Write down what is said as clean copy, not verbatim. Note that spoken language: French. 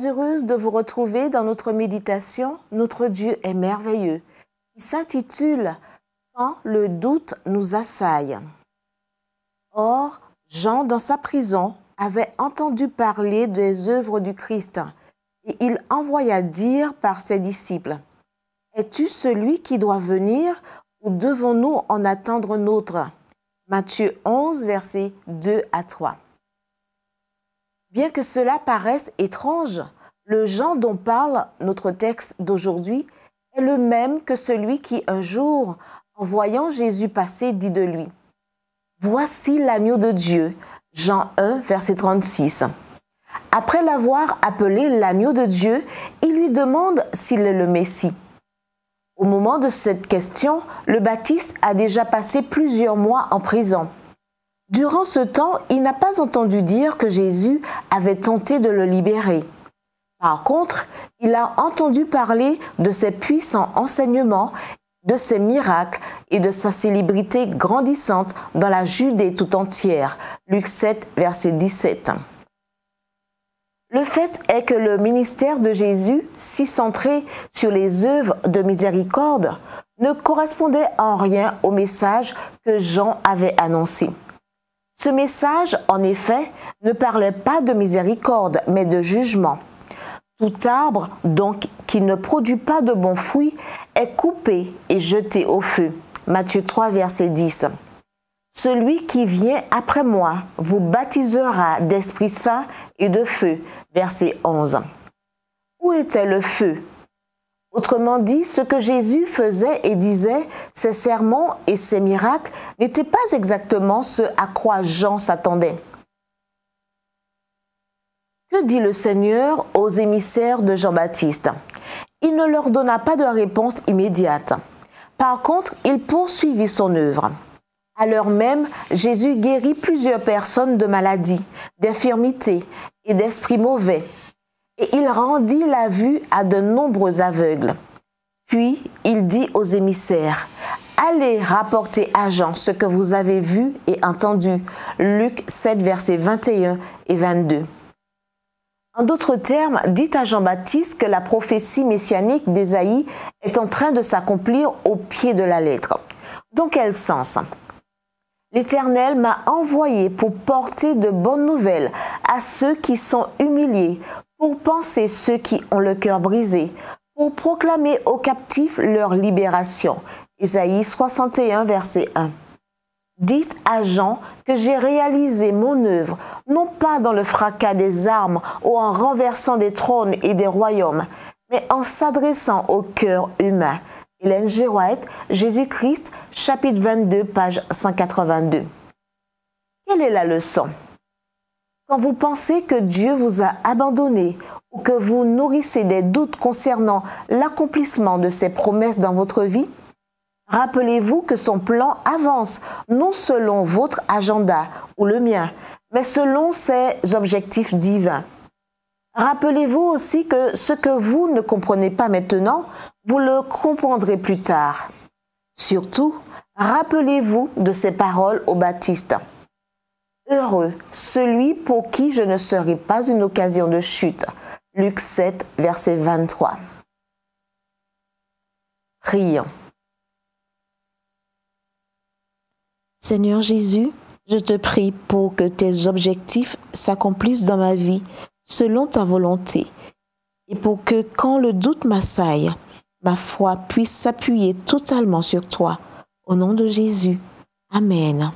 très heureuse de vous retrouver dans notre méditation « Notre Dieu est merveilleux » qui s'intitule « Quand le doute nous assaille ». Or, Jean, dans sa prison, avait entendu parler des œuvres du Christ et il envoya dire par ses disciples « Es-tu celui qui doit venir ou devons-nous en attendre un autre ?» Matthieu 11, versets 2 à 3. Bien que cela paraisse étrange, le Jean dont parle notre texte d'aujourd'hui est le même que celui qui un jour, en voyant Jésus passer, dit de lui « Voici l'agneau de Dieu » Jean 1, verset 36. Après l'avoir appelé l'agneau de Dieu, il lui demande s'il est le Messie. Au moment de cette question, le Baptiste a déjà passé plusieurs mois en prison. Durant ce temps, il n'a pas entendu dire que Jésus avait tenté de le libérer. Par contre, il a entendu parler de ses puissants enseignements, de ses miracles et de sa célébrité grandissante dans la Judée tout entière. Luc 7, verset 17. Le fait est que le ministère de Jésus, si centré sur les œuvres de miséricorde, ne correspondait en rien au message que Jean avait annoncé. Ce message, en effet, ne parlait pas de miséricorde, mais de jugement. Tout arbre, donc, qui ne produit pas de bons fruits, est coupé et jeté au feu. Matthieu 3, verset 10. Celui qui vient après moi vous baptisera d'Esprit Saint et de feu. Verset 11. Où était le feu? Autrement dit, ce que Jésus faisait et disait, ses sermons et ses miracles, n'étaient pas exactement ce à quoi Jean s'attendait. Que dit le Seigneur aux émissaires de Jean-Baptiste? Il ne leur donna pas de réponse immédiate. Par contre, il poursuivit son œuvre. À l'heure même, Jésus guérit plusieurs personnes de maladies, d'infirmités et d'esprits mauvais. Et il rendit la vue à de nombreux aveugles. Puis, il dit aux émissaires, « Allez rapporter à Jean ce que vous avez vu et entendu. » Luc 7, versets 21 et 22. En d'autres termes, dites à Jean-Baptiste que la prophétie messianique d'Ésaïe est en train de s'accomplir au pied de la lettre. Dans quel sens? L'Éternel m'a envoyé pour porter de bonnes nouvelles à ceux qui sont humiliés, pour panser ceux qui ont le cœur brisé, pour proclamer aux captifs leur libération. Ésaïe 61, verset 1. Dites à Jean que j'ai réalisé mon œuvre, non pas dans le fracas des armes ou en renversant des trônes et des royaumes, mais en s'adressant au cœur humain. Ellen G. White, Jésus-Christ, chapitre 22, page 182. Quelle est la leçon? Quand vous pensez que Dieu vous a abandonné ou que vous nourrissez des doutes concernant l'accomplissement de ses promesses dans votre vie, rappelez-vous que son plan avance non selon votre agenda ou le mien, mais selon ses objectifs divins. Rappelez-vous aussi que ce que vous ne comprenez pas maintenant, vous le comprendrez plus tard. Surtout, rappelez-vous de ces paroles au Baptiste. Heureux celui pour qui je ne serai pas une occasion de chute. Luc 7, verset 23. Prions. Seigneur Jésus, je te prie pour que tes objectifs s'accomplissent dans ma vie selon ta volonté et pour que quand le doute m'assaille, ma foi puisse s'appuyer totalement sur toi. Au nom de Jésus. Amen.